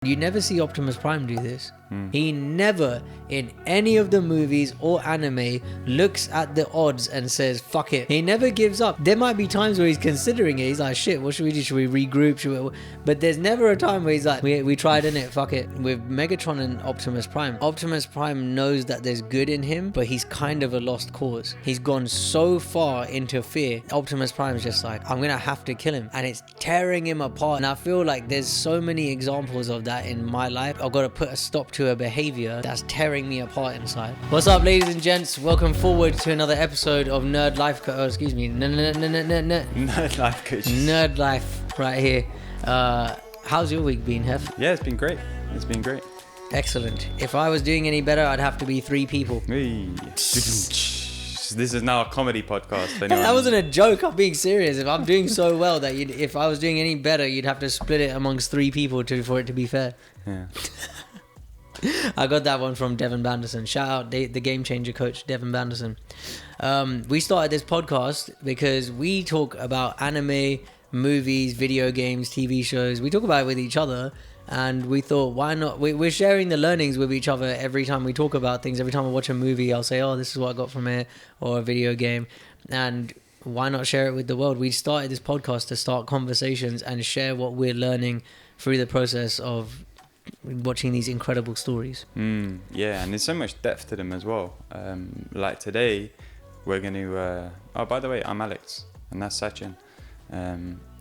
You never see Optimus Prime do this. He never, in any of the movies or anime, looks at the odds and says, fuck it. He never gives up. There might be times where he's considering it. He's like, shit, what should we do? Should we regroup? But there's never a time where he's like, we tried, innit? Fuck it. With Megatron and Optimus Prime knows that there's good in him, but he's kind of a lost cause. He's gone so far into fear. Optimus Prime is just like, I'm going to have to kill him. And it's tearing him apart. And I feel like there's so many examples of that in my life. I've got to put a stop to a behavior that's tearing me apart inside. What's up, ladies and gents? Welcome forward to another episode of Nerd Life Nerd Life Coaches. Nerd Life right here. How's your week been, Hef? Yeah, it's been great. Excellent. If I was doing any better, I'd have to be 3 people. Hey. This is now a comedy podcast. That wasn't a joke. I'm being serious. If I'm doing so well that if I was doing any better, you'd have to split it amongst 3 people for it to be fair. Yeah. I got that one from Devin Banderson. Shout out the game changer coach, Devin Banderson. We started this podcast because we talk about anime, movies, video games, TV shows. We talk about it with each other, and we thought, why not? We're sharing the learnings with each other every time we talk about things. Every time I watch a movie, I'll say, oh, this is what I got from it, or a video game. And why not share it with the world? We started this podcast to start conversations and share what we're learning through the process of watching these incredible stories. Yeah, and there's so much depth to them as well. Like today, we're going to... oh, by the way, I'm Alex, and that's Sachin.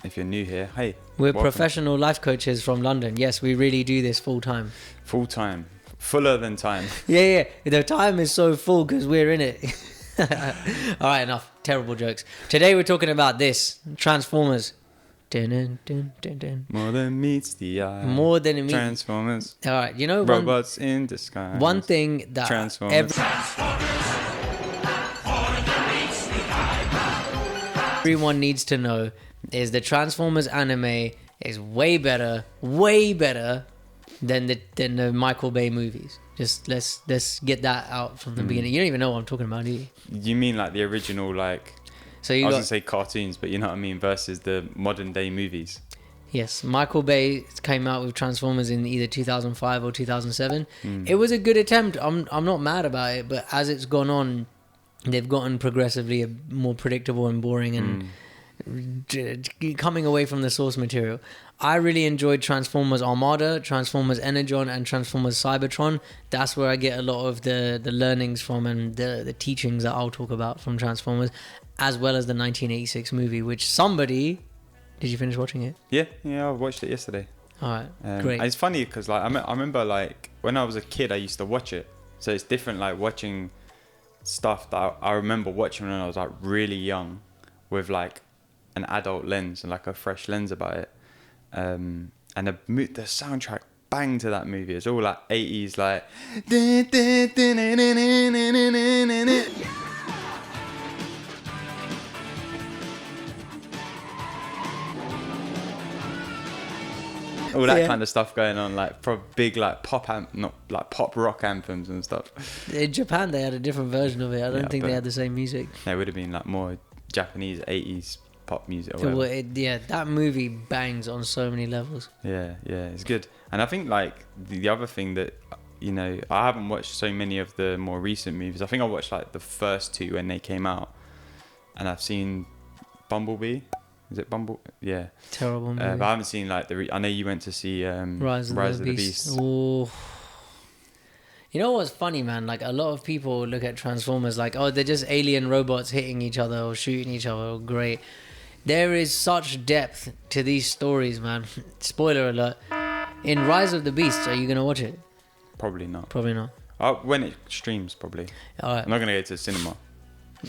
If you're new here, hey. We're welcome. Professional life coaches from London. Yes, we really do this full time. Fuller than time. Yeah. The time is so full because we're in it. All right, enough. Terrible jokes. Today we're talking about this. Transformers. Dun, dun, dun, dun. More than meets the eye. More than it meets. Transformers. All right, you know, robots in disguise. One thing that everyone needs to know is the Transformers anime is way better than the Michael Bay movies. Just let's get that out from the beginning. You don't even know what I'm talking about, do you? You mean like the original, like... So I was going to say cartoons, but you know what I mean, versus the modern day movies. Yes, Michael Bay came out with Transformers in either 2005 or 2007. It was a good attempt. I'm not mad about it, but as it's gone on, they've gotten progressively more predictable and boring and coming away from the source material. I really enjoyed Transformers Armada, Transformers Energon, and Transformers Cybertron. That's where I get a lot of the learnings from and the teachings that I'll talk about from Transformers, as well as the 1986 movie, which somebody... Did you finish watching it? Yeah, I watched it yesterday. All right, great. It's funny because like I remember like when I was a kid, I used to watch it. So it's different like watching stuff that I remember watching when I was like really young with like an adult lens and like a fresh lens about it. And the soundtrack bang to that movie. It's all like 80s like... all that kind of stuff going on, like big like pop rock anthems and stuff. In Japan they had a different version of it. I don't think they had the same music. It would have been like more Japanese 80s pop music or whatever. That movie bangs on so many levels. Yeah, it's good. And I think like the other thing that, you know, I haven't watched so many of the more recent movies. I think I watched like the first 2 when they came out, and I've seen Bumblebee. Is it Bumble? Yeah. Terrible movie. But I haven't seen like I know you went to see Rise of the Beast. Oh. You know what's funny, man? Like a lot of people look at Transformers like, oh, they're just alien robots hitting each other or shooting each other. Oh, great. There is such depth to these stories, man. Spoiler alert. In Rise of the Beast, are you going to watch it? Probably not. When it streams, probably. All right. I'm not going to go to the cinema.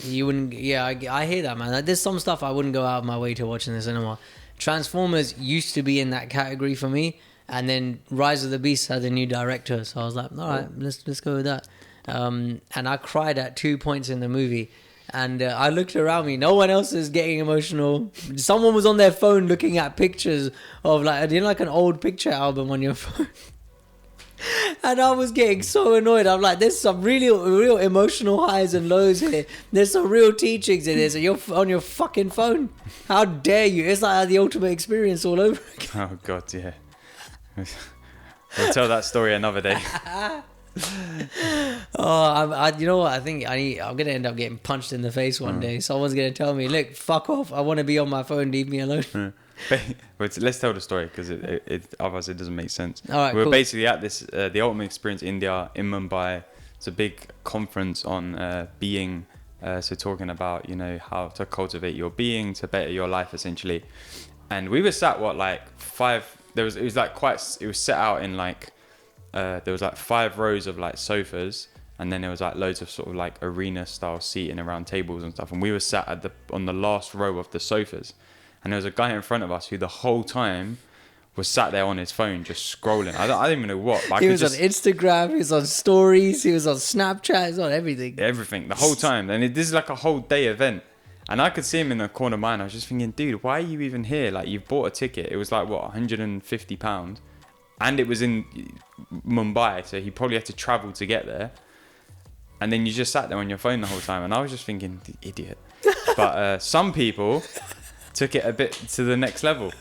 You wouldn't... Yeah, I hear that, man. Like, there's some stuff I wouldn't go out of my way to watch in the cinema. Transformers used to be in that category for me, and then Rise of the Beast had a new director, so I was like, all right, let's go with that. And I cried at 2 points in the movie, and I looked around me. No one else is getting emotional. Someone was on their phone looking at pictures of like an old picture album on your phone. And I was getting so annoyed. I'm like, there's some real emotional highs and lows here. There's some real teachings in this, and you're on your fucking phone. How dare you? It's like the ultimate experience all over again. Oh God, yeah. We'll tell that story another day. You know what? I think I'm gonna end up getting punched in the face one day. Someone's gonna tell me, "Look, fuck off! I want to be on my phone. Leave me alone." Let's tell the story because otherwise it doesn't make sense. All right, we're cool. basically at this the Ultimate Experience India in Mumbai. It's a big conference on being. So talking about how to cultivate your being to better your life essentially. And we were sat it was set out in there was 5 rows of sofas, and then there was loads of sort of arena style seating around tables and stuff, and we were sat on the last row of the sofas, and there was a guy in front of us who the whole time was sat there on his phone just scrolling. I don't even know what. He was on Instagram, he was on stories, he was on Snapchat, he was on everything the whole time. And this is a whole day event. And I could see him in the corner of mine. I was just thinking, dude, why are you even here? You've bought a ticket. It was £150. And it was in Mumbai, so he probably had to travel to get there. And then you just sat there on your phone the whole time. And I was just thinking, idiot. But some people took it a bit to the next level.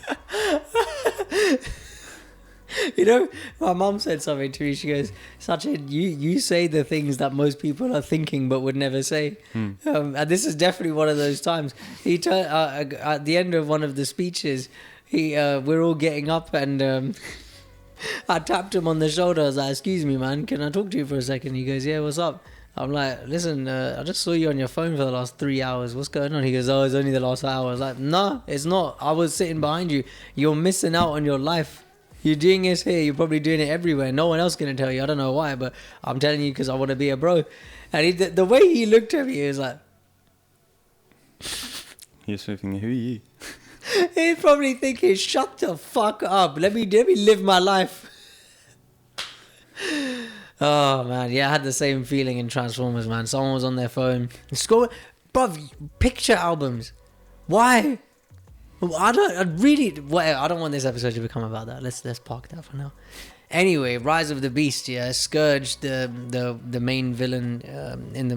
My mum said something to me. She goes, Sachin, you say the things that most people are thinking but would never say. And this is definitely one of those times. He at the end of one of the speeches, we're all getting up, and I tapped him on the shoulder. I was like, excuse me, man, can I talk to you for a second? He goes, yeah, what's up? I'm like, listen, I just saw you on your phone for the last 3 hours. What's going on? He goes, oh, it's only the last hour. I was like, no, it's not. I was sitting behind you. You're missing out on your life. You're doing this here. You're probably doing it everywhere. No one else going to tell you. I don't know why, but I'm telling you because I want to be a bro. And the way he looked at me, he was like... He was thinking, who are you? He's probably thinking, shut the fuck up. Let me live my life. Oh, man. Yeah, I had the same feeling in Transformers, man. Someone was on their phone. Bruv, picture albums. Why? I don't want this episode to become about that. Let's park that for now. Anyway, Rise of the Beast, yeah. Scourge, the main villain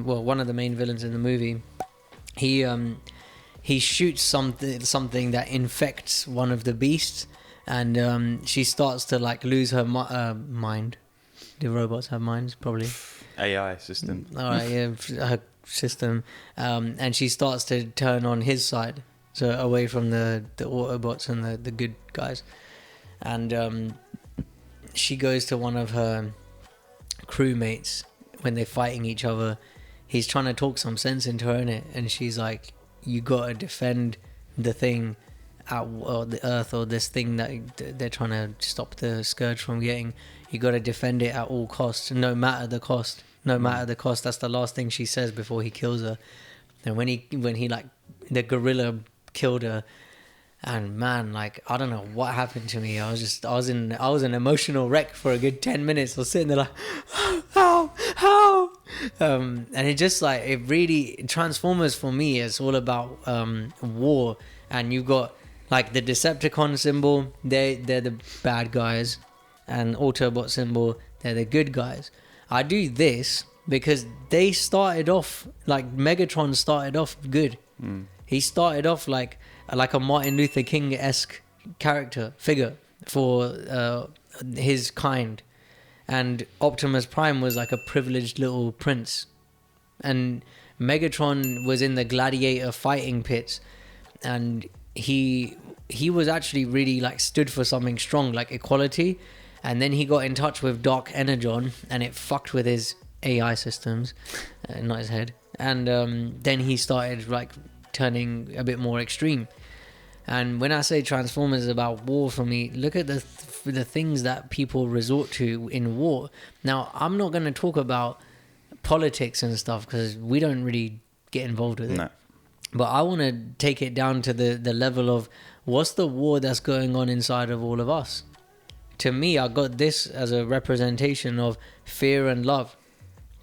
one of the main villains in the movie. He shoots something that infects one of the beasts, and she starts to lose her mind. Do robots have minds? Probably. AI system. All right, yeah, her system, and she starts to turn on his side. So away from the Autobots and the good guys. And she goes to one of her crewmates when they're fighting each other. He's trying to talk some sense into her, innit? And she's like, you got to defend the thing or the Earth, or this thing that they're trying to stop the Scourge from getting. You got to defend it at all costs, no matter the cost. No matter the cost. That's the last thing she says before he kills her. And when he the gorilla killed her, and man, I don't know what happened to me. I was an emotional wreck for a good 10 minutes. I was sitting there how and it just it really, Transformers for me is all about war. And you've got the Decepticon symbol, they're the bad guys, and Autobot symbol, they're the good guys. I do this because they started off Megatron started off good. He started off like a Martin Luther King-esque figure for his kind. And Optimus Prime was like a privileged little prince. And Megatron was in the gladiator fighting pits. And he was actually really stood for something strong, like equality. And then he got in touch with Dark Energon, and it fucked with his AI systems, not his head. And then he started turning a bit more extreme. And when I say Transformers is about war, for me, look at the things that people resort to in war. Now, I'm not going to talk about politics and stuff because we don't really get involved with it. No. But I want to take it down to the level of what's the war that's going on inside of all of us. To me, I got this as a representation of fear and love.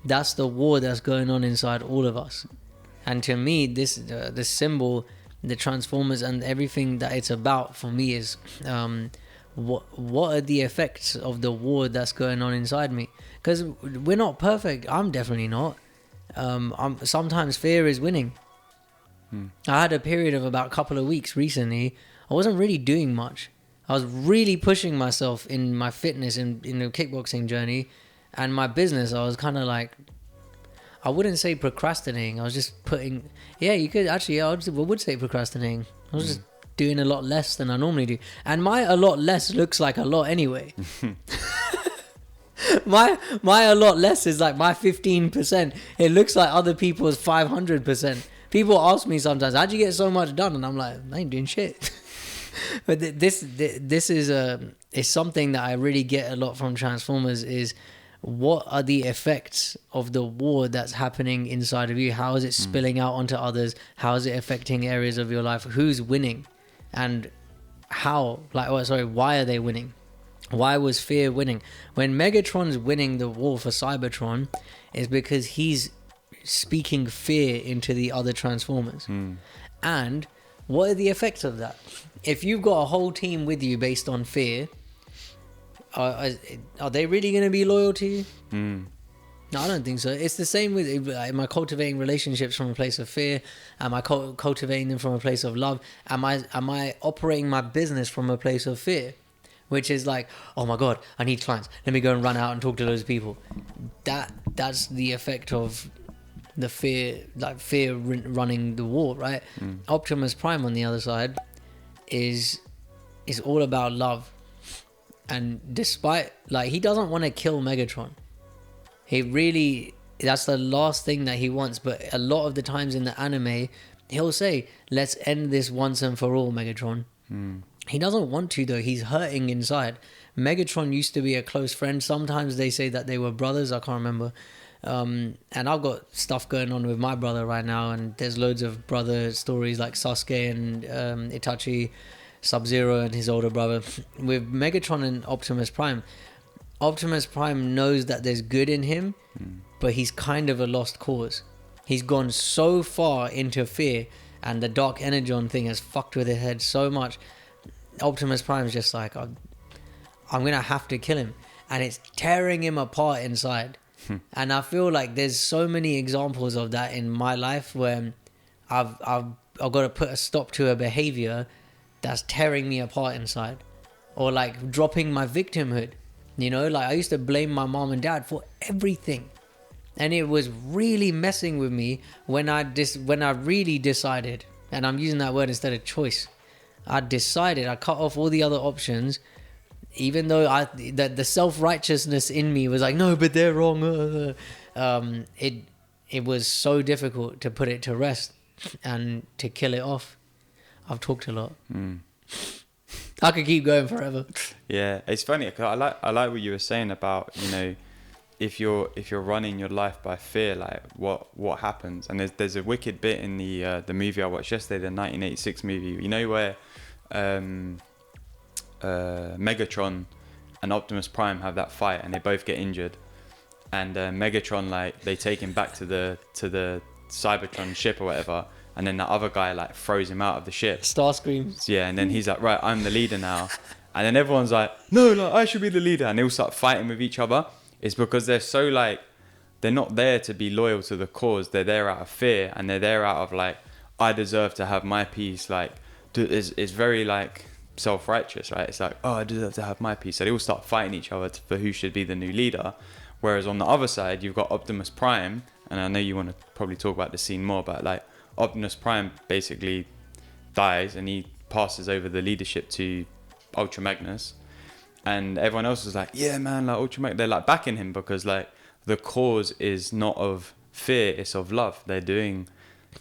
That's the war that's going on inside all of us. And to me, this symbol, the Transformers and everything that it's about for me is what are the effects of the war that's going on inside me? Because we're not perfect. I'm definitely not. Sometimes fear is winning. I had a period of about a couple of weeks recently. I wasn't really doing much. I was really pushing myself in my fitness in the kickboxing journey, and my business. I was kind of like, I wouldn't say procrastinating. I was just putting. Yeah, you could actually. Yeah, I would say procrastinating. I was just doing a lot less than I normally do, and my a lot less looks like a lot anyway. my a lot less is like my 15%. It looks like other people's 500%. People ask me sometimes, how'd you get so much done? And I'm like, I ain't doing shit. But this is something that I really get a lot from Transformers is what are the effects of the war that's happening inside of you? How is it spilling out onto others? How is it affecting areas of your life? Who's winning? And how, why are they winning? Why was Fear winning? When Megatron's winning the war for Cybertron, is because he's speaking fear into the other Transformers. And what are the effects of that? If you've got a whole team with you based on fear, are they really going to be loyal to you? No, I don't think so. It's the same with, am I cultivating relationships from a place of fear? Am I cultivating them from a place of love? Am I operating my business from a place of fear? Which is like, oh my God, I need clients. Let me go and run out and talk to those people. That's the effect of the fear, like fear running the war, right? Optimus Prime on the other side is all about love. And despite, like, he doesn't want to kill Megatron. That's the last thing that he wants. But a lot of the times in the anime, he'll say, let's end this once and for all, Megatron. He doesn't want to, though. He's hurting inside. Megatron used to be a close friend. Sometimes they say that they were brothers. I can't remember. And I've got stuff going on with my brother right now. And there's loads of brother stories like Sasuke and Itachi, Sub-Zero and his older brother. With Megatron and Optimus Prime knows that there's good in him, but he's kind of a lost cause. He's gone so far into fear, and the Dark Energon thing has fucked with his head so much. Optimus Prime's just like, I'm gonna have to kill him, and it's tearing him apart inside. And I feel like there's so many examples of that in my life where I've got to put a stop to a behavior that's tearing me apart inside, or like dropping my victimhood. You know, like I used to blame my mom and dad for everything, and it was really messing with me when I really decided, and I'm using that word instead of choice. I decided, I cut off all the other options, even though the self-righteousness in me was like, no, but they're wrong. It was so difficult to put it to rest and to kill it off. I've talked a lot. I could keep going forever. Yeah, it's funny because I like what you were saying about, you know, if you're running your life by fear, like what happens. And there's a wicked bit in the movie I watched yesterday, the 1986 movie. You know where Megatron and Optimus Prime have that fight and they both get injured, and Megatron, like, they take him back to the Cybertron ship or whatever. And then the other guy like throws him out of the ship. Starscream. Yeah, and then he's like, right, I'm the leader now. And then everyone's like, no, I should be the leader. And they all start fighting with each other. It's because they're so like, they're not there to be loyal to the cause. They're there out of fear. And they're there out of like, I deserve to have my peace. Like, it's very like self-righteous, right? It's like, oh, I deserve to have my peace. So they all start fighting each other for who should be the new leader. Whereas on the other side, you've got Optimus Prime. And I know you want to probably talk about the scene more, but like, Optimus Prime basically dies and he passes over the leadership to Ultra Magnus, and everyone else is like, yeah man, like Ultra Magnus, they're like backing him because like the cause is not of fear, it's of love. They're doing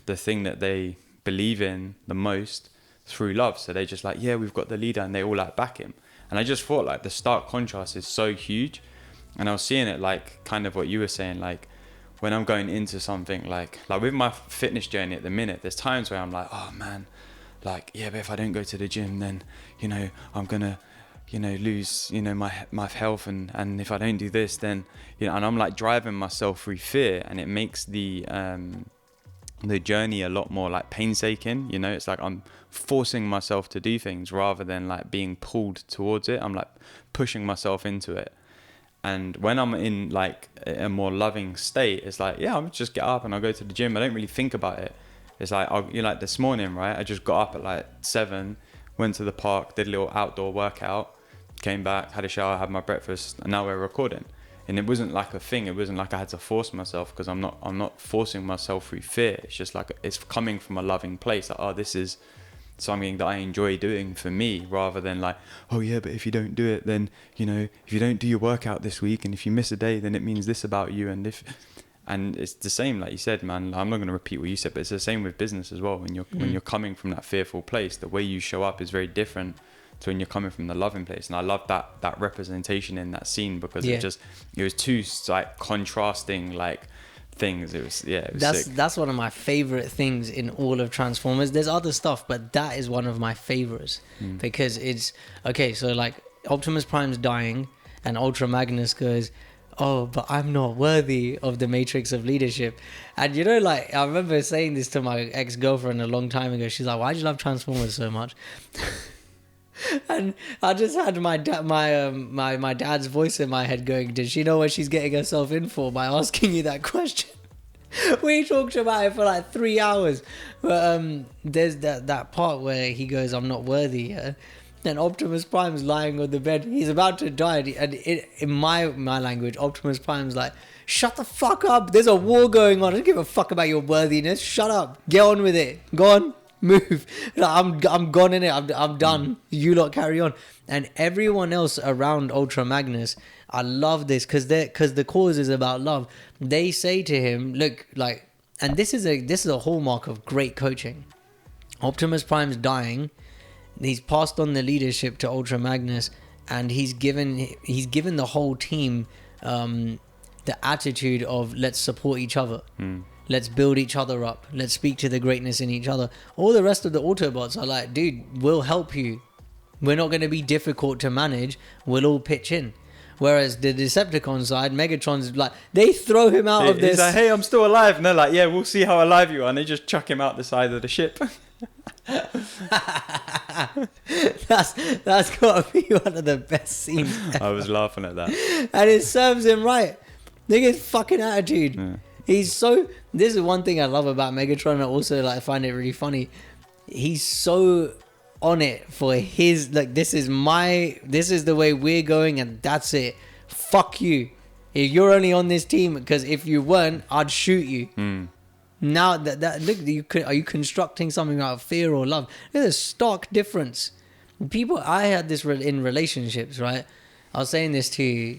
the thing that they believe in the most through love, so they just like, yeah, we've got the leader, and they all like back him. And I just thought like the stark contrast is so huge, and I was seeing it like kind of what you were saying, like when I'm going into something like with my fitness journey at the minute, there's times where I'm like, oh man, like, yeah, but if I don't go to the gym, then, you know, I'm gonna, you know, lose, you know, my health, and if I don't do this, then, you know, and I'm like driving myself through fear, and it makes the journey a lot more like painstaking. You know, it's like I'm forcing myself to do things rather than like being pulled towards it. I'm like pushing myself into it. And when I'm in like a more loving state, it's like, yeah, I'll just get up and I'll go to the gym. I don't really think about it. It's like, like this morning, right? I just got up at like 7, went to the park, did a little outdoor workout, came back, had a shower, had my breakfast, and now we're recording. And it wasn't like a thing. It wasn't like I had to force myself, because I'm not forcing myself through fear. It's just like, it's coming from a loving place. Like, oh, this is something that I enjoy doing for me, rather than like, oh yeah, but if you don't do it, then, you know, if you don't do your workout this week, and if you miss a day, then it means this about you. And it's the same, like you said, man. I'm not going to repeat what you said, but it's the same with business as well. When you're coming from that fearful place, the way you show up is very different to when you're coming from the loving place. And I love that representation in that scene, because it was two like contrasting like things. It was sick. That's one of my favorite things in all of Transformers. There's other stuff, but that is one of my favorites, because it's okay. So like Optimus Prime's dying, and Ultra Magnus goes, oh, but I'm not worthy of the matrix of leadership. And you know, like, I remember saying this to my ex-girlfriend a long time ago. She's like, why do you love Transformers so much? And I just had my dad's voice in my head going, does she know what she's getting herself in for by asking you that question? We talked about it for like 3 hours. But there's that part where he goes, I'm not worthy, yeah? And Optimus Prime's lying on the bed. He's about to die. And in my language, Optimus Prime's like, shut the fuck up. There's a war going on. I don't give a fuck about your worthiness. Shut up. Get on with it. Go on. Move. I'm gone in it. I'm done. You lot carry on. And everyone else around Ultra Magnus, I love this, because the cause is about love. They say to him, look, like, and this is a hallmark of great coaching. Optimus Prime's dying. He's passed on the leadership to Ultra Magnus, and he's given the whole team the attitude of, let's support each other. Let's build each other up. Let's speak to the greatness in each other. All the rest of the Autobots are like, dude, we'll help you. We're not going to be difficult to manage. We'll all pitch in. Whereas the Decepticon side, Megatron's like, they throw him out of this. He's like, hey, I'm still alive. And they're like, yeah, we'll see how alive you are. And they just chuck him out the side of the ship. That's got to be one of the best scenes ever. I was laughing at that. And it serves him right. Look at his fucking attitude. Yeah. He's so... This is one thing I love about Megatron. I also like find it really funny. He's so on it for his... Like, this is the way we're going, and that's it. Fuck you. If you're only on this team, because if you weren't, I'd shoot you. Now that look, are you constructing something out of fear or love? There's a stark difference. People, I had this in relationships, right? I was saying this to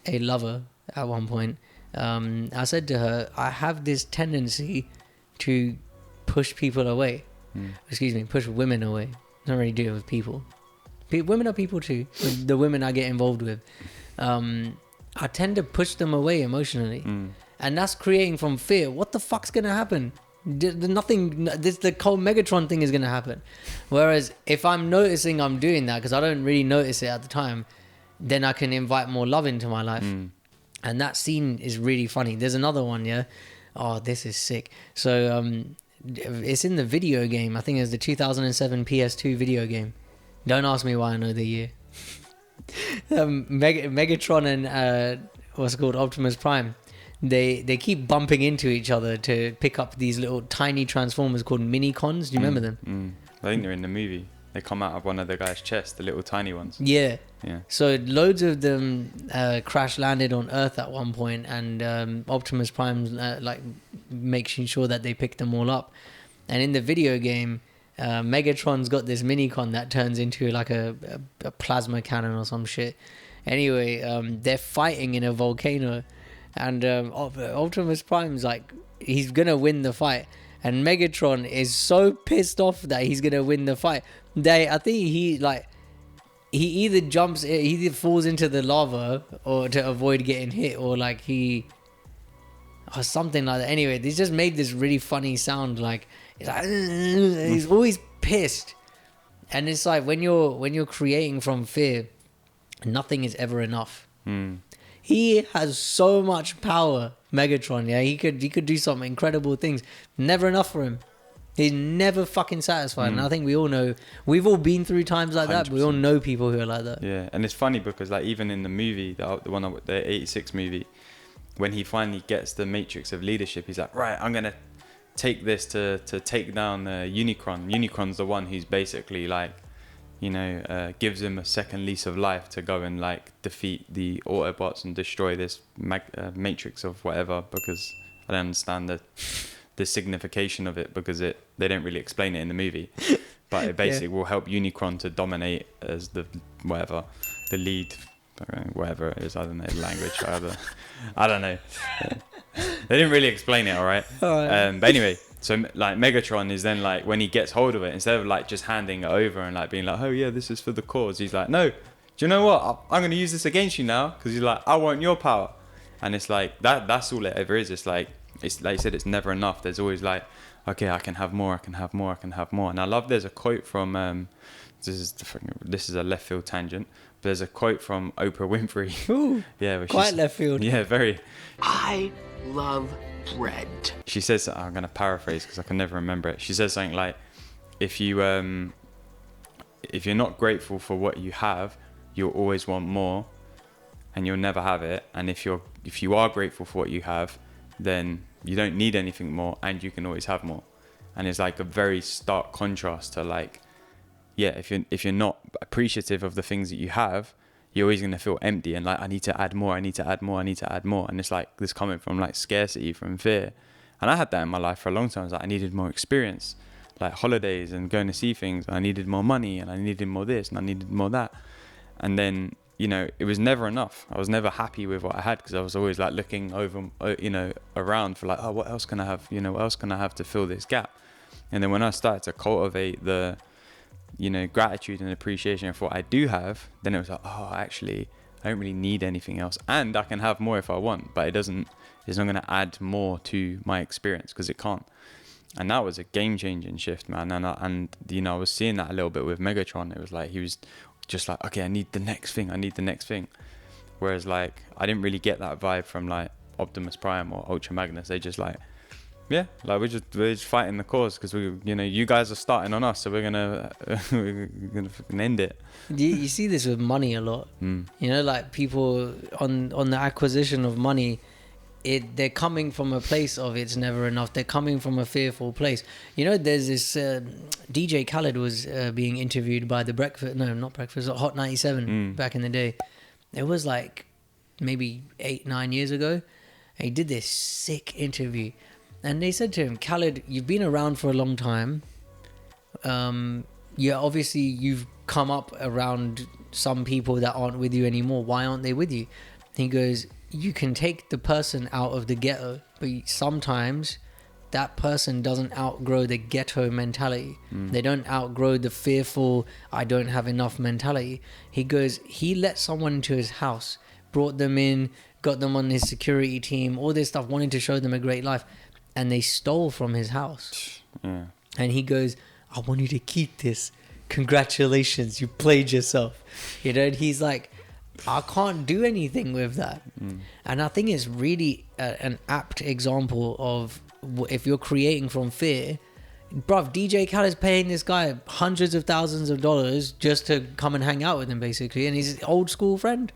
a lover at one point. I said to her, I have this tendency to push people away. Push women away. I don't really do it with people. Women are people too. The women I get involved with, I tend to push them away emotionally. And that's creating from fear. What the fuck's going to happen? Nothing. The whole Megatron thing is going to happen. Whereas if I'm noticing I'm doing that, because I don't really notice it at the time, then I can invite more love into my life. And that scene is really funny. There's another one, yeah? Oh, this is sick. So it's in the video game. I think it's the 2007 PS2 video game. Don't ask me why I know the year. Megatron and what's it called, Optimus Prime. They keep bumping into each other to pick up these little tiny Transformers called Minicons. Do you remember them? I think they're in the movie. They come out of one of the guy's chests, the little tiny ones. Yeah. So loads of them crash landed on Earth at one point, and Optimus Prime like making sure that they pick them all up. And in the video game, Megatron's got this Minicon that turns into like a plasma cannon or some shit. Anyway, they're fighting in a volcano. And Optimus Prime's like, he's going to win the fight. And Megatron is so pissed off that he's going to win the fight. I think he either falls into the lava or to avoid getting hit, or like or something like that. Anyway, they just made this really funny sound. Like, he's always pissed. And it's like when you're creating from fear, nothing is ever enough. He has so much power, Megatron. Yeah, he could do some incredible things. Never enough for him. He's never fucking satisfied. And I think we all know, we've all been through times like 100%. That. But we all know people who are like that. Yeah, and it's funny because like even in the movie, the 86 movie, when he finally gets the matrix of leadership, he's like, right, I'm gonna take this to take down the Unicron. Unicron's the one who's basically like gives him a second lease of life to go and like defeat the Autobots and destroy this matrix of whatever, because I don't understand the signification of it, because they don't really explain it in the movie, but it basically will help Unicron to dominate as the lead, whatever it is. I don't know the language. I don't know. They didn't really explain it, all right. But anyway, so like Megatron is then like, when he gets hold of it, instead of like just handing it over and like being like, oh yeah, this is for the cause, he's like, no, do you know what? I'm going to use this against you now, because he's like, I want your power. And it's like that's all it ever is. It's like you said, it's never enough. There's always like, okay, I can have more, I can have more, I can have more. And I love, there's a quote from this is a left field tangent, but there's a quote from Oprah Winfrey. Ooh, yeah, quite left field. Yeah, very. I love bread. She says, I'm going to paraphrase because I can never remember it. She says something like, if you're not grateful for what you have, you'll always want more and you'll never have it. And if you are grateful for what you have, then you don't need anything more and you can always have more. And it's like a very stark contrast to like, yeah, if you're not appreciative of the things that you have, you're always going to feel empty and like, I need to add more, I need to add more, I need to add more. And it's like this coming from like scarcity, from fear. And I had that in my life for a long time. It's like I needed more experience, like holidays and going to see things. I needed more money and I needed more this and I needed more that. And then, it was never enough. I was never happy with what I had, because I was always like looking over, around for like, oh, what else can I have? What else can I have to fill this gap? And then when I started to cultivate the, gratitude and appreciation for what I do have, then it was like, oh, actually, I don't really need anything else, and I can have more if I want, but it's not going to add more to my experience, because it can't. And that was a game-changing shift, man. And I was seeing that a little bit with Megatron. It was like he was just like, okay, I need the next thing. Whereas like I didn't really get that vibe from like Optimus Prime or Ultra Magnus. They just like, yeah, like we're just fighting the cause, because you guys are starting on us, so we're gonna fucking end it. You see this with money a lot. Like people on the acquisition of money, they're coming from a place of it's never enough. They're coming from a fearful place. There's this DJ Khaled was being interviewed by Hot 97 back in the day. It was like maybe 8-9 years ago. And he did this sick interview. And they said to him, Khaled, you've been around for a long time. Obviously you've come up around some people that aren't with you anymore. Why aren't they with you? He goes, you can take the person out of the ghetto, but sometimes that person doesn't outgrow the ghetto mentality. They don't outgrow the fearful, I don't have enough mentality. He goes, he let someone into his house, brought them in, got them on his security team, all this stuff, wanting to show them a great life. And they stole from his house. Yeah. And he goes, I want you to keep this. Congratulations, you played yourself. And he's like, I can't do anything with that. And I think it's really an apt example of if you're creating from fear. Bruv, DJ Khaled's paying this guy hundreds of thousands of dollars just to come and hang out with him, basically. And he's his old school friend.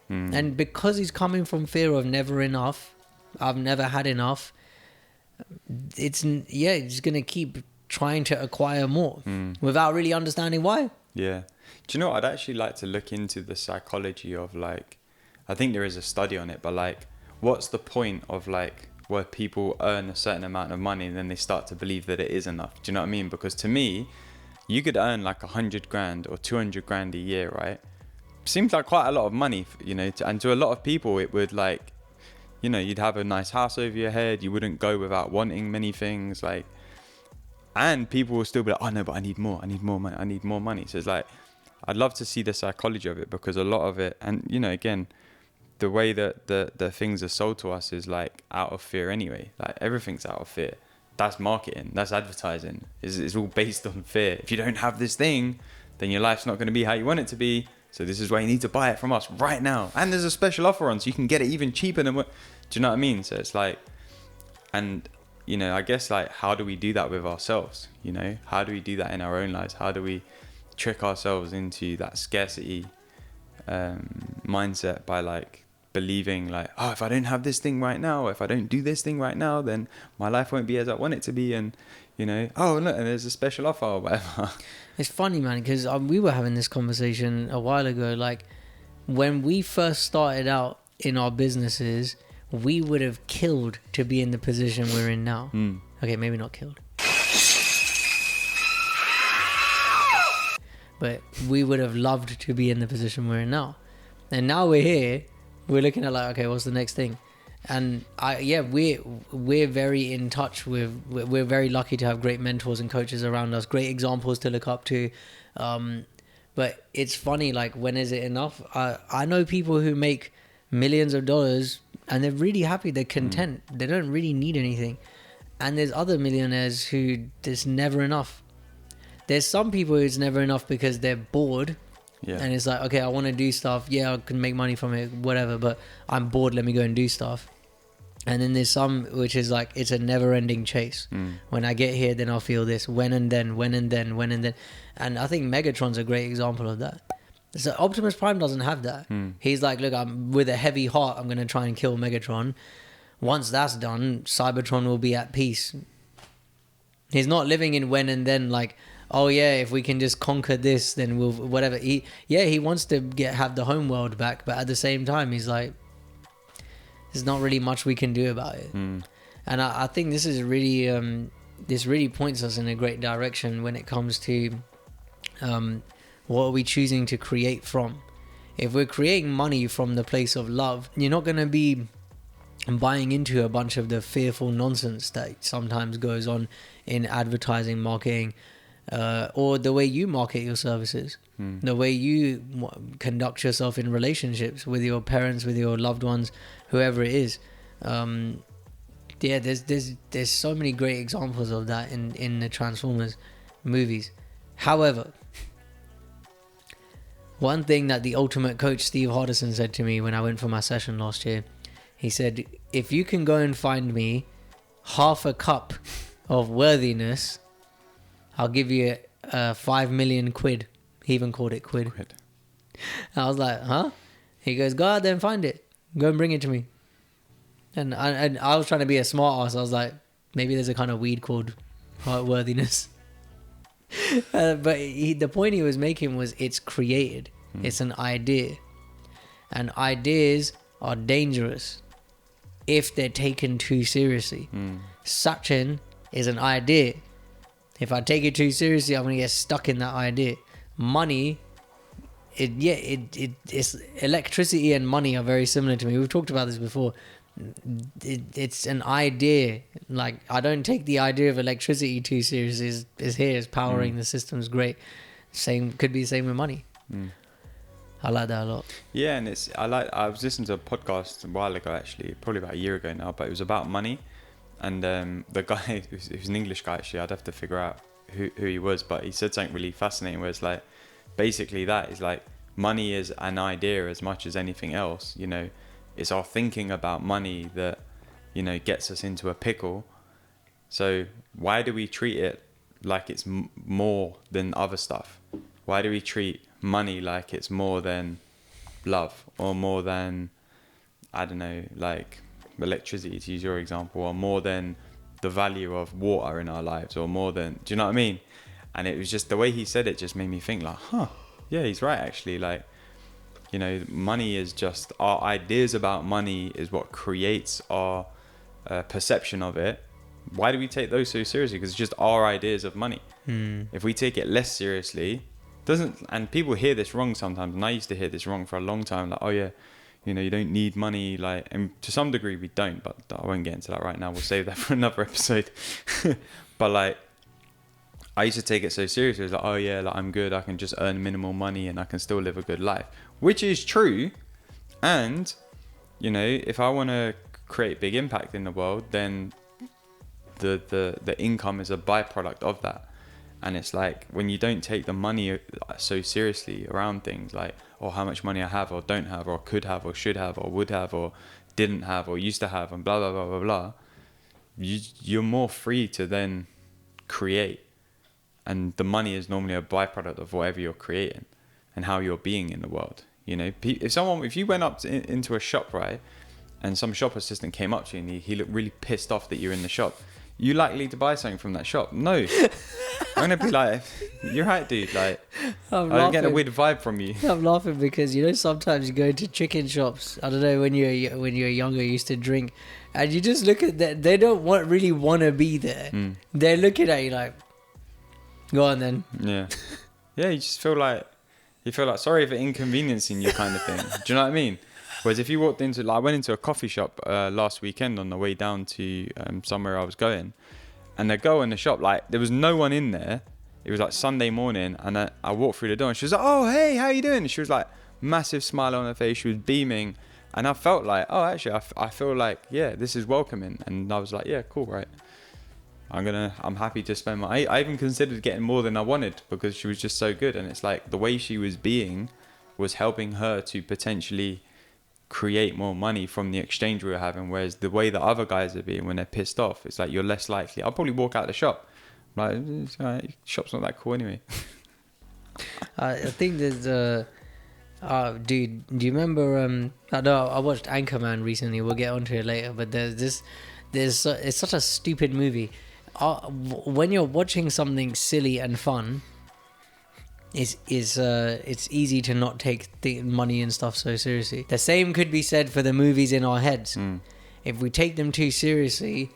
And because he's coming from fear of never enough, I've never had enough, he's going to keep trying to acquire more without really understanding why. Yeah. Do you know what? I'd actually like to look into the psychology of like, I think there is a study on it, but like, what's the point of like where people earn a certain amount of money and then they start to believe that it is enough? Do you know what I mean? Because to me, you could earn like 100 grand or 200 grand a year, right? Seems like quite a lot of money, and to a lot of people it would like, you'd have a nice house over your head, you wouldn't go without wanting many things, like, and people will still be like, oh no, but I need more money. So it's like, I'd love to see the psychology of it, because a lot of it, and again, the way that the things are sold to us is like out of fear anyway. Like everything's out of fear. That's marketing, that's advertising. It's all based on fear. If you don't have this thing, then your life's not going to be how you want it to be. So this is why you need to buy it from us right now. And there's a special offer on, so you can get it even cheaper than what, do you know what I mean? So it's like, and I guess like, how do we do that with ourselves? How do we do that in our own lives? How do we trick ourselves into that scarcity mindset by like believing like, oh, if I don't have this thing right now, if I don't do this thing right now, then my life won't be as I want it to be. And, you know, oh, look, and there's a special offer or whatever. It's funny, man, because we were having this conversation a while ago. Like, when we first started out in our businesses, we would have killed to be in the position we're in now. Okay, maybe not killed. But we would have loved to be in the position we're in now. And now we're here, we're looking at like, okay, what's the next thing? And we're very in touch with, we're very lucky to have great mentors and coaches around us, great examples to look up to. But it's funny, like, when is it enough? I know people who make millions of dollars and they're really happy, they're content, they don't really need anything. And there's other millionaires who there's never enough. There's some people who it's never enough because they're bored. Yeah. And it's like, okay, I want to do stuff. Yeah, I can make money from it, whatever, but I'm bored, let me go and do stuff. And then there's some which is like, it's a never-ending chase. When I get here, then I'll feel this. When and then. And I think Megatron's a great example of that. So Optimus Prime doesn't have that. He's like, look, I'm with a heavy heart, I'm going to try and kill Megatron. Once that's done, Cybertron will be at peace. He's not living in when and then, like, oh yeah, if we can just conquer this, then we'll whatever. He wants to have the home world back, but at the same time, he's like, there's not really much we can do about it. And I think this is really this really points us in a great direction when it comes to what are we choosing to create from. If we're creating money from the place of love, you're not going to be buying into a bunch of the fearful nonsense that sometimes goes on in advertising, marketing, or the way you market your services, the way you conduct yourself in relationships with your parents, with your loved ones, whoever it is. There's so many great examples of that in the Transformers movies. However, one thing that the ultimate coach Steve Hardison said to me when I went for my session last year, he said, if you can go and find me half a cup of worthiness, I'll give you 5 million quid. He even called it quid. I was like, huh? He goes, go out there and find it. Go and bring it to me. And I was trying to be a smart ass. I was like, maybe there's a kind of weed called worthiness. But the point he was making was, it's created. It's an idea. And ideas are dangerous if they're taken too seriously. Sachin is an idea. If I take it too seriously, I'm going to get stuck in that idea. Money, it's electricity and money are very similar to me. We've talked about this before. It's an idea. Like, I don't take the idea of electricity too seriously. It's here, it's powering the system's great. Could be the same with money. I like that a lot. Yeah, and I was listening to a podcast a while ago, actually, probably about a year ago now, but it was about money. And the guy, who's an English guy, actually, I'd have to figure out who he was, but he said something really fascinating where it's like, basically that is like, money is an idea as much as anything else. You know, it's our thinking about money that, you know, gets us into a pickle. So why do we treat it like it's more than other stuff? Why do we treat money like it's more than love, or more than, I don't know, like electricity, to use your example, or more than the value of water in our lives, or more than, do you know what I mean? And it was just the way he said it just made me think like, yeah, he's right, actually. Like, you know, money is just, our ideas about money is what creates our perception of it. Why do we take those so seriously? Because it's just our ideas of money. If we take it less seriously, and people hear this wrong sometimes, and I used to hear this wrong for a long time, like, oh yeah, you know, you don't need money, like, and to some degree we don't, but I won't get into that right now. We'll save that for another episode. But like, I used to take it so seriously. It's like, oh yeah, like, I'm good, I can just earn minimal money and I can still live a good life, which is true. And, you know, if I want to create big impact in the world, then the income is a byproduct of that. And it's like, when you don't take the money so seriously around things like, or how much money I have or don't have, or could have or should have or would have or didn't have or used to have, and blah blah blah blah blah, you're more free to then create. And the money is normally a byproduct of whatever you're creating and how you're being in the world. You know, if you went up into a shop, right, and some shop assistant came up to you and he looked really pissed off that you're in the shop, you likely to buy something from that shop? No. I'm gonna be like, you're right, dude. Like, I'm getting a weird vibe from you. I'm laughing because, you know, sometimes you go into chicken shops. I don't know, when you're younger, you used to drink, and you just look at that. They don't really want to be there. They're looking at you like, go on then. Yeah. Yeah. You just feel like sorry for inconveniencing you, kind of thing. Do you know what I mean? Whereas if you walked into, like, I went into a coffee shop last weekend on the way down to somewhere I was going, and the girl in the shop, like, there was no one in there. It was like Sunday morning, and I walked through the door, and she was like, "Oh, hey, how you doing?" And she was like, massive smile on her face. She was beaming, and I felt like, oh, actually, I feel like, yeah, this is welcoming. And I was like, yeah, cool, right. I'm happy to spend I even considered getting more than I wanted because she was just so good. And it's like the way she was being was helping her to potentially create more money from the exchange we were having, whereas the way that other guys are being when they're pissed off, it's like you're less likely. I'll probably walk out the shop like, it's all right, shop's not that cool anyway. I think there's dude, do you remember I know I watched Anchorman recently, we'll get onto it later, but it's such a stupid movie. When you're watching something silly and fun, it's easy to not take the money and stuff so seriously. The same could be said for the movies in our heads. If we take them too seriously,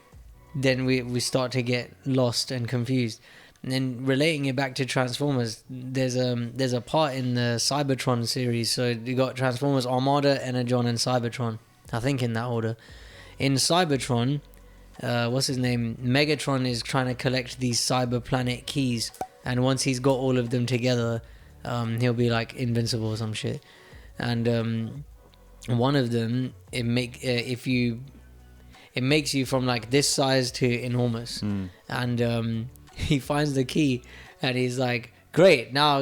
then we start to get lost and confused. And then relating it back to Transformers, there's a part in the Cybertron series. So you got Transformers Armada, Energon, and Cybertron, I think in that order. In Cybertron, what's his name? Megatron is trying to collect these Cyberplanet keys. And once he's got all of them together, he'll be like invincible or some shit. And one of them, it makes you from like this size to enormous. And he finds the key, and he's like, "Great, now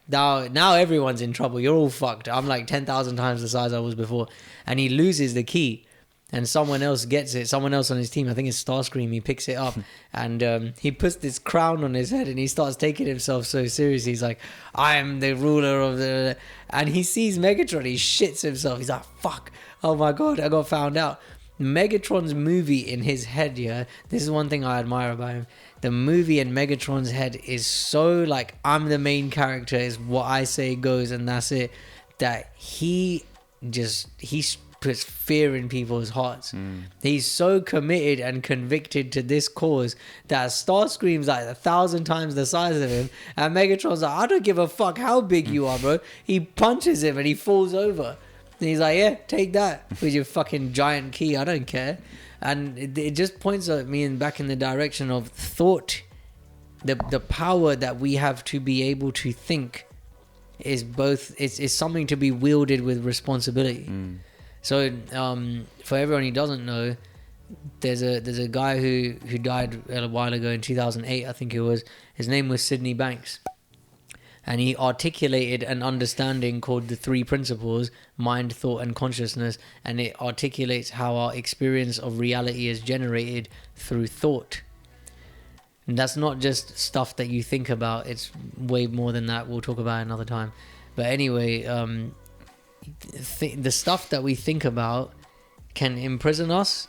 everyone's in trouble. You're all fucked. I'm like 10,000 times the size I was before." And he loses the key. And someone else gets it. Someone else on his team, I think it's Starscream, he picks it up. And he puts this crown on his head, and he starts taking himself so seriously. He's like, "I am the ruler of the..." And he sees Megatron, he shits himself. He's like, "Fuck, oh my god, I got found out." Megatron's movie in his head, yeah, this is one thing I admire about him. The movie in Megatron's head is so like, I'm the main character, is what I say goes, and that's it. That he puts fear in people's hearts. He's so committed and convicted to this cause that Starscream's like 1,000 times the size of him, and Megatron's like, "I don't give a fuck how big you are, bro." He punches him and he falls over, and he's like, "Yeah, take that with your fucking giant key, I don't care." And it just points at me back in the direction of thought. The power that we have to be able to think is both, it's something to be wielded with responsibility. So for everyone who doesn't know, there's a guy who died a while ago in 2008, I think it was. His name was Sydney Banks, and he articulated an understanding called the 3 principles: mind, thought, and consciousness. And it articulates how our experience of reality is generated through thought. And that's not just stuff that you think about, it's way more than that. We'll talk about it another time. But anyway, the stuff that we think about can imprison us,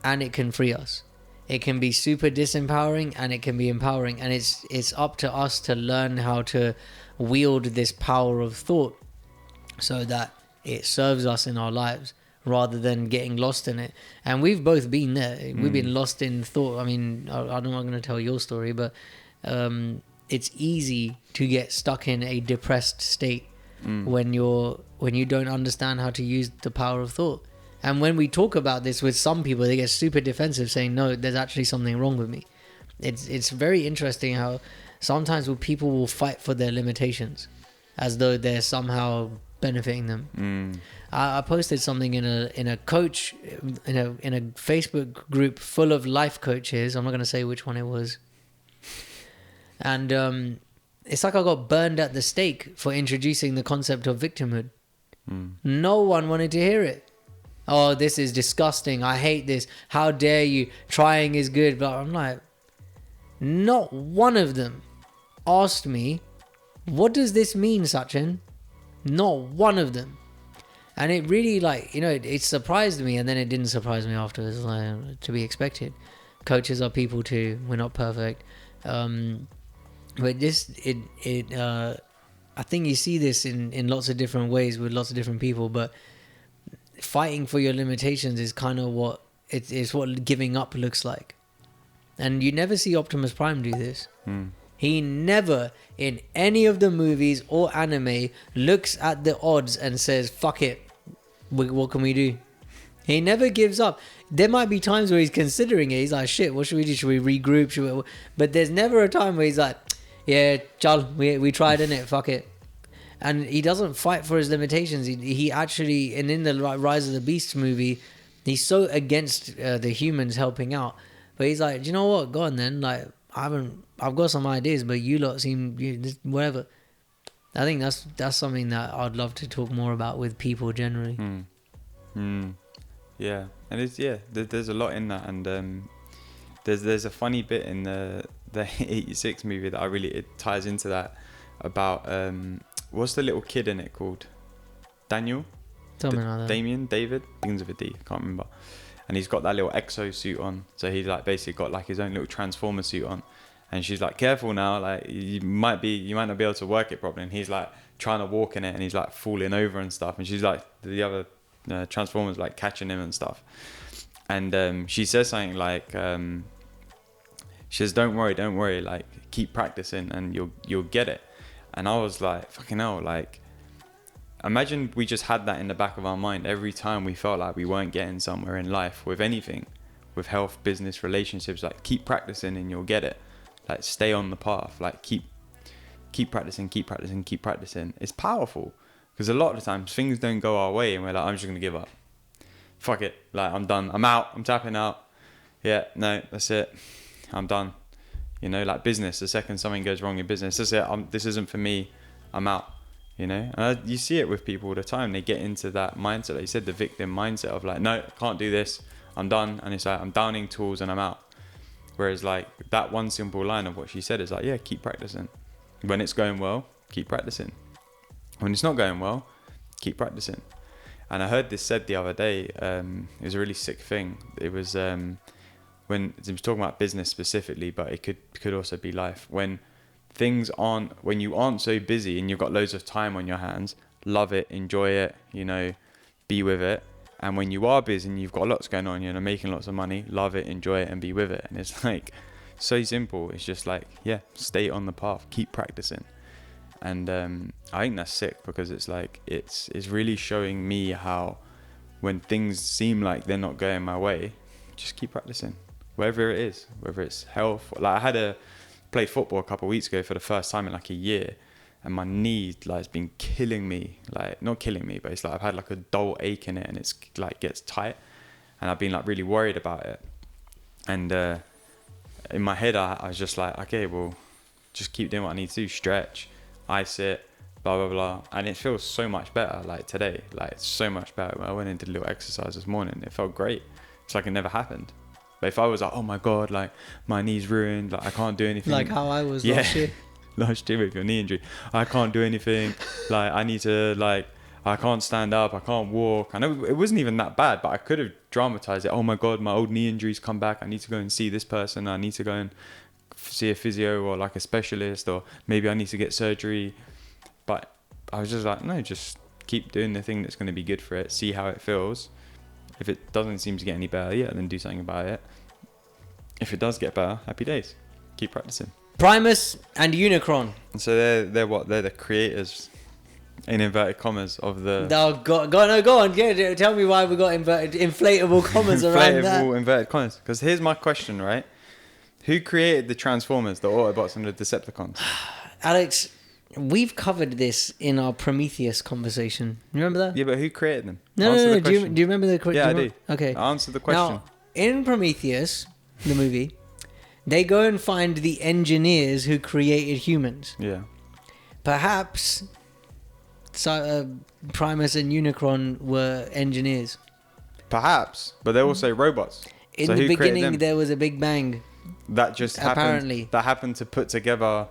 and it can free us. It can be super disempowering, and it can be empowering, and it's up to us to learn how to wield this power of thought so that it serves us in our lives rather than getting lost in it. And we've both been there. We've been lost in thought. I mean, I'm not going to tell your story, but it's easy to get stuck in a depressed state when you don't understand how to use the power of thought. And when we talk about this with some people, they get super defensive, saying, "No, there's actually something wrong with me." It's very interesting how sometimes people will fight for their limitations as though they're somehow benefiting them. I posted something in a Facebook group full of life coaches. I'm not going to say which one it was. And it's like I got burned at the stake for introducing the concept of victimhood. No one wanted to hear it. "Oh, this is disgusting. I hate this. How dare you? Trying is good." But I'm like, not one of them asked me, "What does this mean, Sachin?" Not one of them. And it really, like, you know, it surprised me, and then it didn't surprise me afterwards, like, to be expected. Coaches are people too. We're not perfect. But just, I think you see this in lots of different ways with lots of different people, but fighting for your limitations is kind of what, it's what giving up looks like. And you never see Optimus Prime do this. He never, in any of the movies or anime, looks at the odds and says, fuck it, what can we do? He never gives up. There might be times where he's considering it. He's like, shit, what should we do? Should we regroup? But there's never a time where he's like, yeah, chal, we tried, innit? Fuck it. And he doesn't fight for his limitations. He actually, and in the Rise of the Beasts movie, he's so against the humans helping out. But he's like, do you know what? Go on then. Like, I've got some ideas, but you lot seem, whatever. I think that's something that I'd love to talk more about with people generally. Yeah, and there's a lot in that, and there's a funny bit in the 86 movie that it ties into that about what's the little kid in it called? Daniel? Something like that. Damien? David? Begins with a D, I can't remember. And he's got that little exo suit on, so he's like basically got like his own little transformer suit on. And she's like, careful now, like you might not be able to work it properly. And he's like trying to walk in it, and he's like falling over and stuff. And she's like, the other Transformers like catching him and stuff. And she says something like, she says, don't worry, like keep practicing and you'll get it. And I was like, fucking hell, like imagine we just had that in the back of our mind every time we felt like we weren't getting somewhere in life with anything, with health, business, relationships. Like keep practicing and you'll get it. Like stay on the path, like keep practicing. It's powerful, because a lot of the times things don't go our way and we're like, I'm just gonna give up, fuck it, like I'm done, I'm out, I'm tapping out, yeah, no, that's it, I'm done. You know, like business, the second something goes wrong in business, that's it, this isn't for me, I'm out. You know, and you see it with people all the time. They get into that mindset, like you said, the victim mindset of like, no, I can't do this, I'm done. And it's like, I'm downing tools and I'm out. Whereas like that one simple line of what she said is like, yeah, keep practicing. When it's going well, keep practicing. When it's not going well, keep practicing. And I heard this said the other day, it was a really sick thing. It was when it was talking about business specifically, but it could also be life. When you aren't so busy and you've got loads of time on your hands, love it, enjoy it, you know, be with it. And when you are busy and you've got lots going on, you know, making lots of money, love it, enjoy it, and be with it. And it's like so simple. It's just like, yeah, stay on the path, keep practicing. And I think that's sick, because it's like it's really showing me how when things seem like they're not going my way, just keep practicing, wherever it is, whether it's health. Like I played football a couple of weeks ago for the first time in like a year, and my knee like has been killing me, like not killing me, but it's like I've had like a dull ache in it, and it's like gets tight, and I've been like really worried about it. And in my head I was just like, okay, well, just keep doing what I need to do, stretch, ice it, blah blah blah, and it feels so much better. Like today, like it's so much better. I went and did a little exercise this morning, it felt great. It's like it never happened. But if I was like, oh my god, like my knee's ruined, like I can't do anything, like how I was last year with your knee injury, I can't do anything, like I need to, like I can't stand up, I can't walk. I know it wasn't even that bad, but I could have dramatized it. Oh my god, my old knee injury's come back, I need to go and see this person, I need to go and see a physio or like a specialist, or maybe I need to get surgery. But I was just like, no, just keep doing the thing that's going to be good for it, see how it feels. If it doesn't seem to get any better, yeah, then do something about it. If it does get better, happy days, keep practicing. Primus and Unicron. So they're the creators, in inverted commas, of the... Go on. Yeah, tell me why we got inflatable commas around that. Inflatable inverted commas. Because here's my question, right? Who created the Transformers, the Autobots and the Decepticons? Alex, we've covered this in our Prometheus conversation. You remember that? Yeah, but who created them? No. Do you remember the question? Yeah, I do. Okay. Answer the question. Now, in Prometheus, the movie, they go and find the engineers who created humans. Yeah. Perhaps Primus and Unicron were engineers. Perhaps, but they're also robots. In the beginning, there was a big bang. That just happened. Apparently. That happened to put together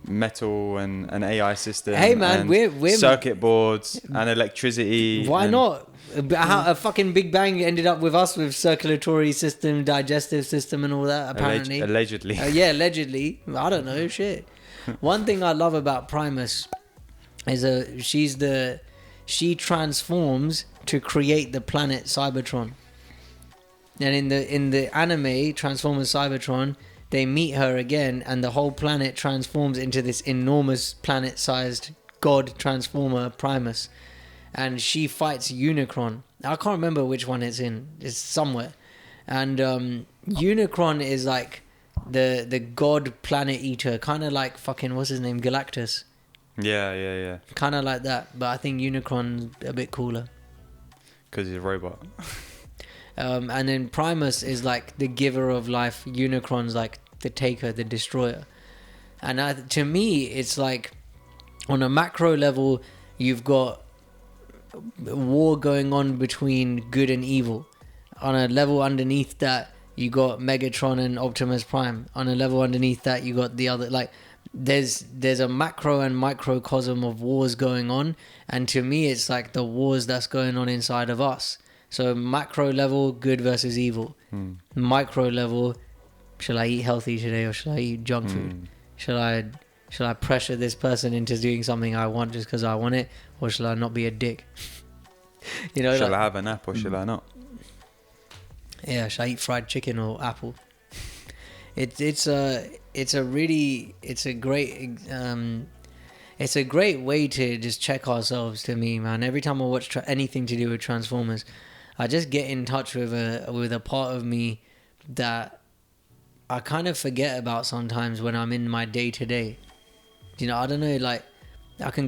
metal and an AI system. Hey, man, and we're circuit boards and electricity. Why and, not? How a fucking Big Bang ended up with us with circulatory system, digestive system, and all that. Apparently, allegedly. Yeah, allegedly. I don't know. Shit. One thing I love about Primus is she transforms to create the planet Cybertron. And in the anime Transformers Cybertron, they meet her again, and the whole planet transforms into this enormous planet-sized god transformer Primus. And she fights Unicron. I can't remember which one it's in. It's somewhere. And Unicron is like the god planet eater, kind of like fucking what's his name, Galactus. Yeah. Kind of like that, but I think Unicron's a bit cooler. Because he's a robot. And then Primus is like the giver of life. Unicron's like the taker, the destroyer. And to me, it's like on a macro level, you've got war going on between good and evil. On a level underneath that, you got Megatron and Optimus Prime. On a level underneath that, you got the other, like there's a macro and microcosm of wars going on, and to me it's like the wars that's going on inside of us. So macro level, good versus evil. Micro level, shall I eat healthy today or shall I eat junk food? Shall I pressure this person into doing something I want just because I want it, or shall I not be a dick? You know, shall I have an app or shall I not? Yeah, shall I eat fried chicken or apple? It's a great way to just check ourselves. To me, man, every time I watch anything to do with Transformers, I just get in touch with a part of me that I kind of forget about sometimes when I'm in my day to day. You know, I don't know, like I can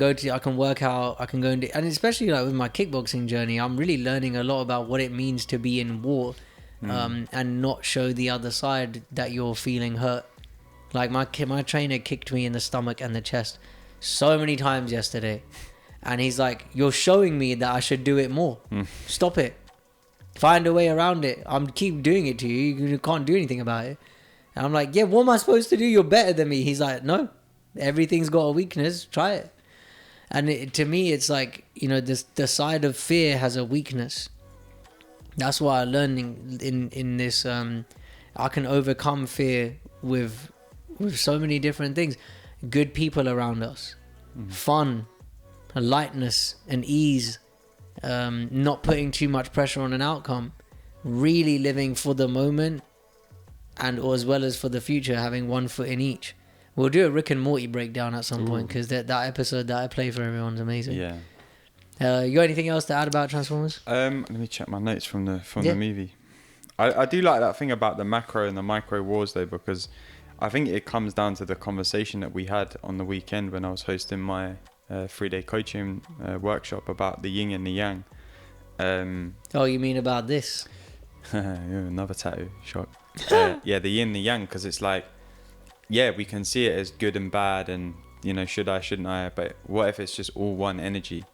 work out, I can go and especially like with my kickboxing journey, I'm really learning a lot about what it means to be in war, and not show the other side that you're feeling hurt. Like my trainer kicked me in the stomach and the chest so many times yesterday, and he's like, "You're showing me that I should do it more. Stop it. Find a way around it. I'm keep doing it to you. You can't do anything about it." And I'm like, "Yeah, what am I supposed to do? You're better than me." He's like, "No, everything's got a weakness. Try it." And to me, it's like, you know, the side of fear has a weakness. That's why I'm learning in this. I can overcome fear with so many different things. Good people around us, fun, a lightness, an ease, not putting too much pressure on an outcome, really living for the moment, and or as well as for the future, having one foot in each. We'll do a Rick and Morty breakdown at some point, because that episode that I play for everyone's amazing. Yeah. You got anything else to add about Transformers? Let me check my notes from the movie. I do like that thing about the macro and the micro wars though, because I think it comes down to the conversation that we had on the weekend when I was hosting my 3-day coaching workshop about the yin and the yang. Oh, you mean about this? Another tattoo, shock. Yeah, the yin and the yang, because it's like, yeah, we can see it as good and bad and, you know, should I, shouldn't I, but what if it's just all one energy?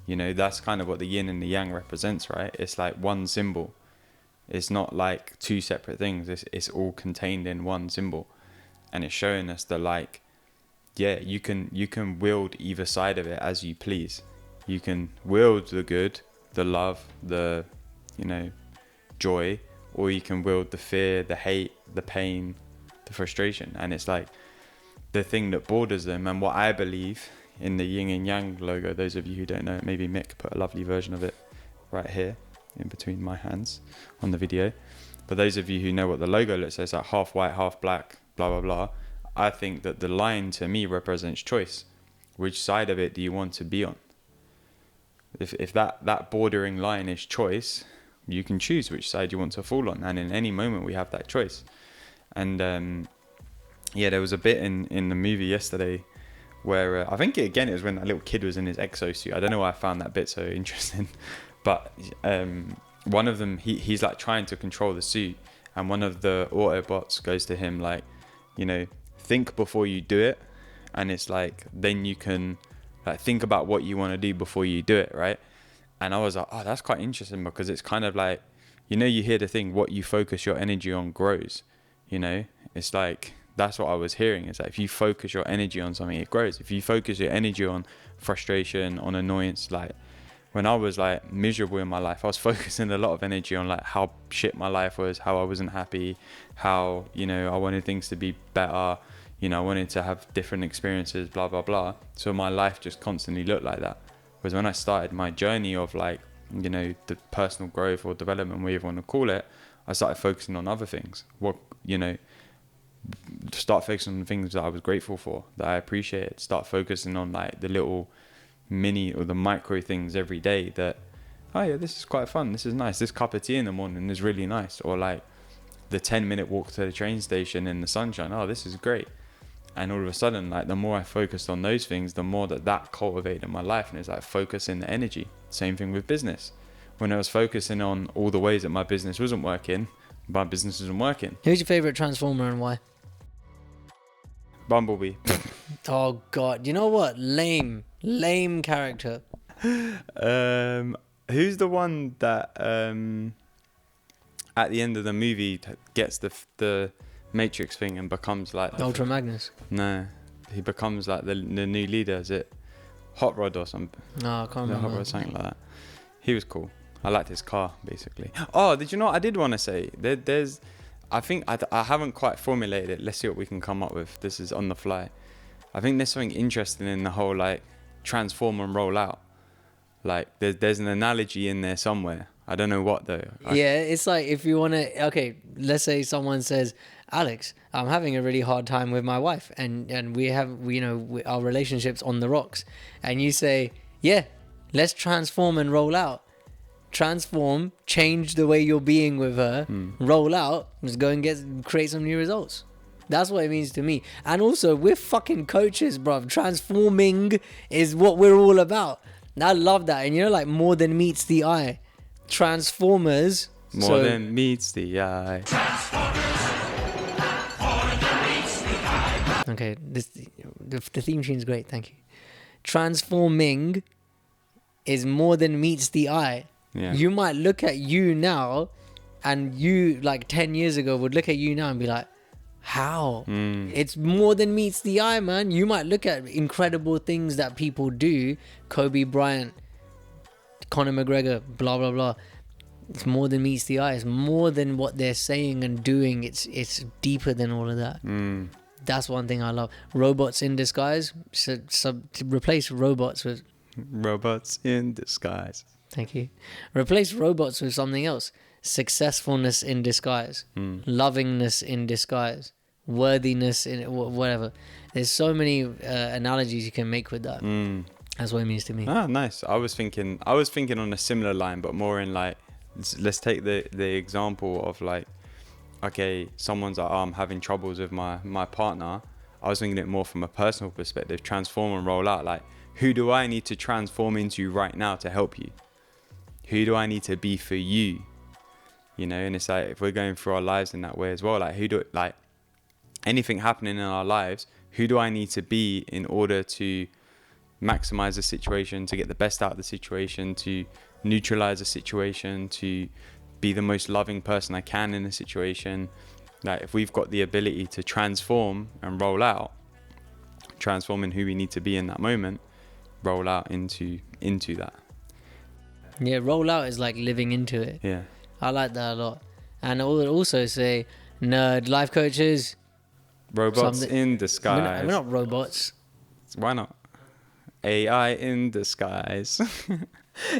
You know, that's kind of what the yin and the yang represents, right? It's like one symbol. It's not like two separate things. It's all contained in one symbol. And it's showing us that, like, yeah, you can wield either side of it as you please. You can wield the good, the love, the, you know, joy, or you can wield the fear, the hate, the pain, the frustration. And it's like the thing that borders them. And what I believe in the yin and yang logo, those of you who don't know it, maybe Mick put a lovely version of it right here in between my hands on the video. But those of you who know what the logo looks like, it's like half white, half black, blah, blah, blah. I think that the line to me represents choice. Which side of it do you want to be on? If that bordering line is choice, you can choose which side you want to fall on. And in any moment we have that choice. And yeah, there was a bit in the movie yesterday where I think it was when that little kid was in his exosuit. I don't know why I found that bit so interesting, but one of them, he's like trying to control the suit, and one of the Autobots goes to him like, you know, think before you do it, and it's like then you can like think about what you want to do before you do it, right? And I was like, oh, that's quite interesting, because it's kind of like, you know, you hear the thing, what you focus your energy on grows. You know, it's like that's what I was hearing. Is that if you focus your energy on something, it grows. If you focus your energy on frustration, on annoyance, like when I was like miserable in my life, I was focusing a lot of energy on like how shit my life was, how I wasn't happy, how, you know, I wanted things to be better, you know, I wanted to have different experiences, blah, blah, blah. So my life just constantly looked like that. Whereas when I started my journey of like, you know, the personal growth or development, whatever you want to call it, I started focusing on other things. What, you know, start focusing on the things that I was grateful for, that I appreciated. Start focusing on like the little mini or the micro things every day that, oh yeah, this is quite fun. This is nice. This cup of tea in the morning is really nice. Or like the 10-minute walk to the train station in the sunshine. Oh, this is great. And all of a sudden, like the more I focused on those things, the more that cultivated in my life. And it's like focusing the energy. Same thing with business. When I was focusing on all the ways that my business wasn't working, my business isn't working. Who's your favorite Transformer and why? Bumblebee. Oh God, you know what? Lame character. Who's the one that at the end of the movie gets the Matrix thing and becomes like Ultra Magnus. No, he becomes like the new leader. Is it Hot Rod or something? No, I can't remember. Hot Rod, something like that. He was cool. I liked his car basically. Oh, did you know what I did want to say? There's, I think I haven't quite formulated it. Let's see what we can come up with. This is on the fly. I think there's something interesting in the whole like transform and roll out. Like there's an analogy in there somewhere. I don't know what though. Yeah, it's like if you want to, okay, let's say someone says, Alex, I'm having a really hard time with my wife and we have, you know, our relationship's on the rocks. And you say, yeah, let's transform and roll out. Transform, change the way you're being with her, roll out, just go and create some new results. That's what it means to me. And also, we're fucking coaches, bruv. Transforming is what we're all about. And I love that. And you know, like more than meets the eye. Transformers. More than meets the eye. Okay, the theme tune's great. Thank you. Transforming is more than meets the eye. Yeah. You might look at you now, and you like 10 years ago would look at you now and be like, how? It's more than meets the eye, man. You might look at incredible things that people do. Kobe Bryant, Conor McGregor, blah, blah, blah. It's more than meets the eye. It's more than what they're saying and doing. It's deeper than all of that. That's one thing I love. Robots in disguise. So to replace robots with... Robots in disguise. Thank you. Replace robots with something else. Successfulness in disguise. Lovingness in disguise. Worthiness in whatever. There's so many analogies you can make with that. That's what it means to me. Ah, nice. I was thinking on a similar line, but more in like, let's take the example of like, okay, someone's like, oh, I'm having troubles with my partner. I was thinking it more from a personal perspective. Transform and roll out. Like, who do I need to transform into right now to help you? Who do I need to be for you? You know, and it's like, if we're going through our lives in that way as well, like anything happening in our lives, who do I need to be in order to maximize the situation, to get the best out of the situation, to neutralize the situation, to be the most loving person I can in the situation? Like, if we've got the ability to transform and roll out, transforming who we need to be in that moment, roll out into that. Yeah, roll out is like living into it. Yeah. I like that a lot. And I would also say, nerd life coaches. Robots in disguise. We're not robots. Why not? AI in disguise.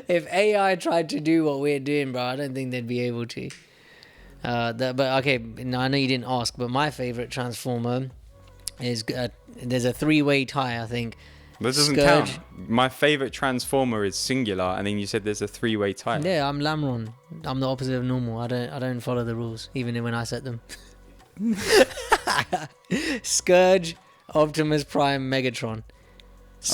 If AI tried to do what we're doing, bro, I don't think they'd be able to. But okay, now I know you didn't ask, but my favorite Transformer is there's a 3-way tie, I think. That doesn't Scourge. count. My favorite Transformer is singular, and then you said there's a 3-way tie. Yeah, I'm Lamron. I'm the opposite of normal. I don't follow the rules, even when I set them. Scourge, Optimus Prime, Megatron.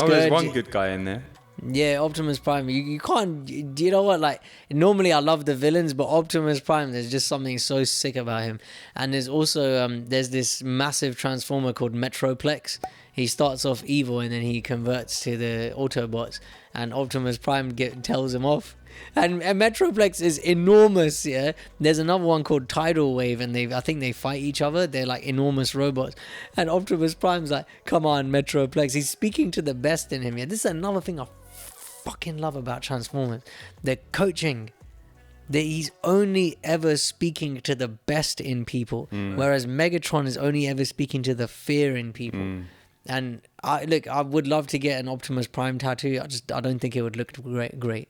Oh, there's one good guy in there. Yeah, Optimus Prime. You can't. You know what? Like, normally I love the villains, but Optimus Prime, there's just something so sick about him. And there's also there's this massive Transformer called Metroplex. He starts off evil and then he converts to the Autobots. And Optimus Prime tells him off. And Metroplex is enormous, yeah. There's another one called Tidal Wave, and I think they fight each other. They're like enormous robots. And Optimus Prime's like, come on, Metroplex. He's speaking to the best in him. Yeah, this is another thing I fucking love about Transformers. The coaching. That he's only ever speaking to the best in people, whereas Megatron is only ever speaking to the fear in people. And I would love to get an Optimus Prime tattoo. I don't think it would look great.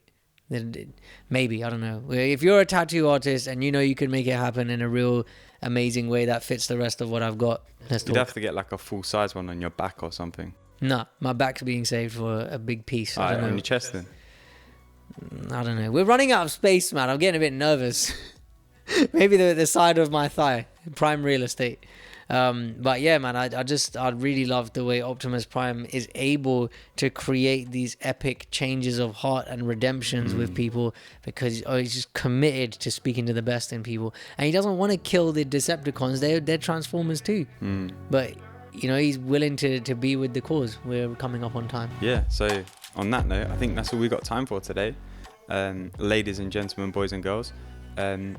Maybe, I don't know. If you're a tattoo artist and you know you can make it happen in a real amazing way that fits the rest of what I've got, let's talk. You'd have to get like a full size one on your back or something. Nah, my back's being saved for a big piece. I don't know. On your chest then. I don't know. We're running out of space, man. I'm getting a bit nervous. Maybe the side of my thigh, prime real estate. But yeah, man, I really love the way Optimus Prime is able to create these epic changes of heart and redemptions with people, because he's just committed to speaking to the best in people, and he doesn't want to kill the Decepticons. They're Transformers too, but you know, he's willing to be with the cause. We're coming up on time. Yeah, so on that note, I think that's all we got time for today. Ladies and gentlemen, boys and girls,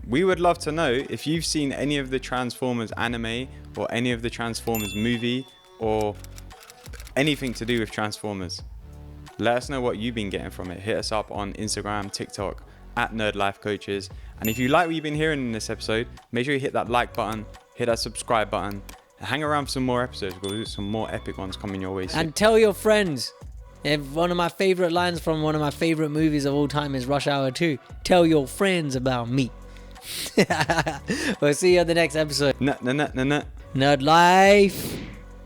we would love to know if you've seen any of the Transformers anime or any of the Transformers movie or anything to do with Transformers. Let us know what you've been getting from it. Hit us up on Instagram, TikTok, @NerdLifeCoaches. And if you like what you've been hearing in this episode, make sure you hit that like button, hit that subscribe button, and hang around for some more episodes. We'll do some more epic ones coming your way soon. And tell your friends. One of my favorite lines from one of my favorite movies of all time is Rush Hour 2. Tell your friends about me. We'll see you on the next episode. Nerd Life.